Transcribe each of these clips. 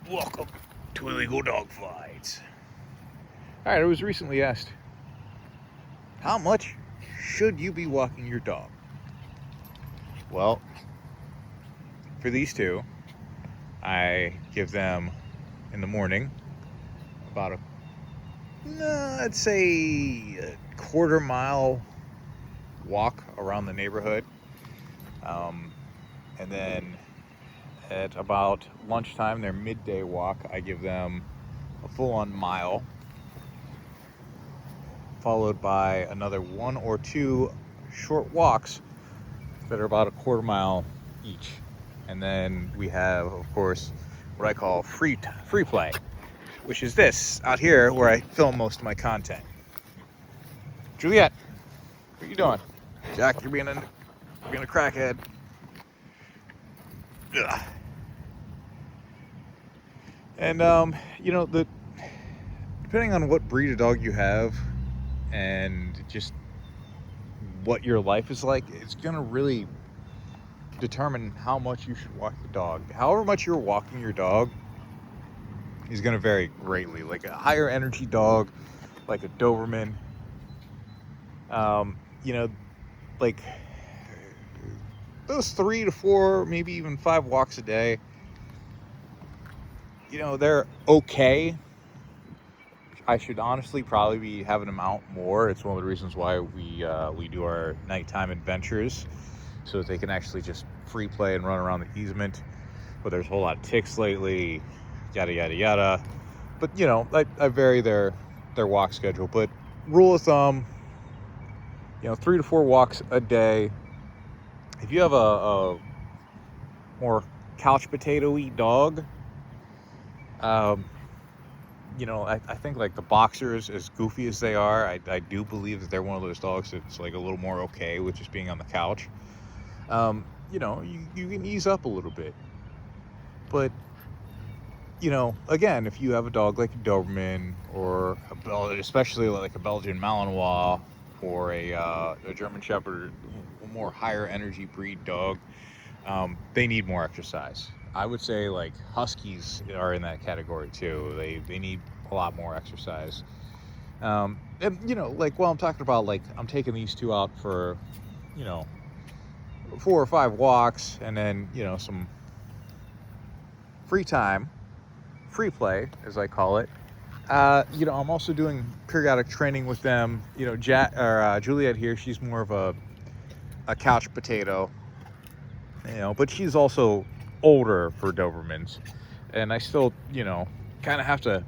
Welcome to Illegal Dog Fights. Alright, I was recently asked, how much should you be walking your dog? Well, for these two, I give them in the morning about I'd say a quarter mile walk around the neighborhood. And then at about lunchtime, their midday walk, I give them a full-on mile, followed by another one or two short walks that are about a quarter mile each. And then we have, of course, what I call free play, which is this out here where I film most of my content. Juliet, what are you doing? Jack, you're being a crackhead. Ugh. And depending on what breed of dog you have and just what your life is like, it's gonna really determine how much you should walk the dog. However much you're walking your dog is gonna vary greatly. Like a higher energy dog, like a Doberman, like those 3 to 4, maybe even 5 walks a day, they're okay. I should honestly probably be having them out more. It's one of the reasons why we do our nighttime adventures, so that they can actually just free play and run around the easement. But there's a whole lot of ticks lately, yada yada yada. But I vary their walk schedule. But rule of thumb, 3 to 4 walks a day. If you have a more couch potato-y dog, I think like the boxers, as goofy as they are, I do believe that they're one of those dogs that's like a little more okay with just being on the couch. You can ease up a little bit. But, again, if you have a dog like a Doberman or especially like a Belgian Malinois or a German Shepherd, a more higher energy breed dog, they need more exercise. I would say like Huskies are in that category too. They need a lot more exercise. And like while I'm talking about, like, I'm taking these two out for 4 or 5 walks, and then some free time, free play as I call it. I'm also doing periodic training with them. Juliet here, she's more of a couch potato, but she's also older for Dobermans, and I still kind of have to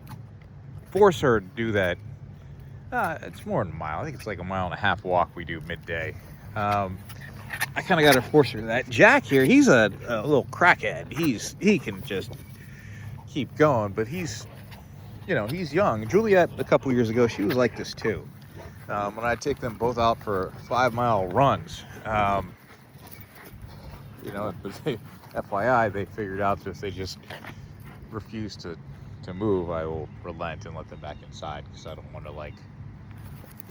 force her to do that. It's more than a mile. I think it's like a 1.5 mile walk we do midday. I kind of got to force her to that. Jack here, he's a little crackhead. He can just keep going, but he's young. Juliet, a couple years ago, she was like this too. When I take them both out for 5-mile runs, but FYI, they figured out that if they just refuse to move, I will relent and let them back inside, because I don't want to like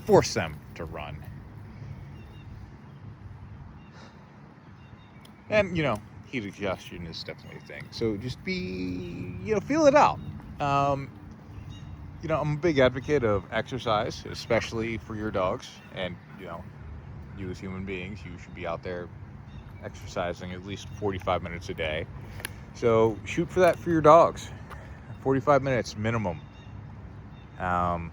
force them to run. And heat exhaustion is definitely a thing. So just feel it out. I'm a big advocate of exercise, especially for your dogs. And you as human beings, you should be out there exercising at least 45 minutes a day. So shoot for that for your dogs. 45 minutes minimum. And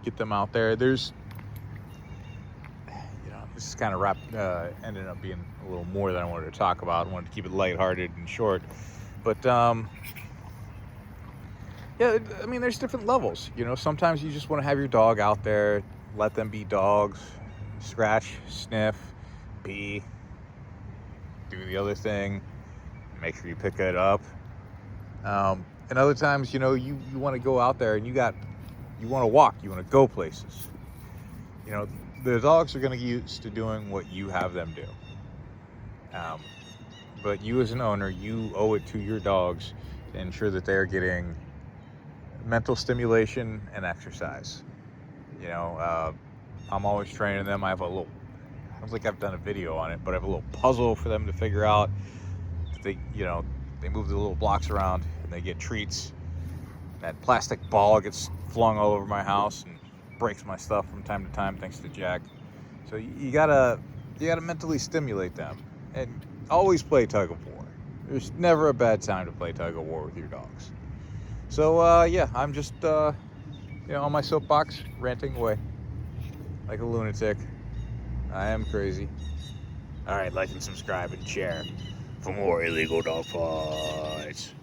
get them out there. There's this is kind of ended up being a little more than I wanted to talk about. I wanted to keep it lighthearted and short, but there's different levels. Sometimes you just want to have your dog out there, let them be dogs, scratch, sniff, pee, do the other thing, make sure you pick it up. And other times, you want to go out there and you want to walk, you want to go places. The dogs are going to get used to doing what you have them do. But you as an owner, you owe it to your dogs to ensure that they're getting mental stimulation and exercise. I'm always training them. I have I don't think I've done a video on it, but I have a little puzzle for them to figure out. They, they move the little blocks around and they get treats. That plastic ball gets flung all over my house and breaks my stuff from time to time, thanks to Jack. So you gotta mentally stimulate them, and always play tug of war. There's never a bad time to play tug of war with your dogs. So yeah, I'm just on my soapbox ranting away like a lunatic. I am crazy. All right, like and subscribe and share for more illegal dog fights.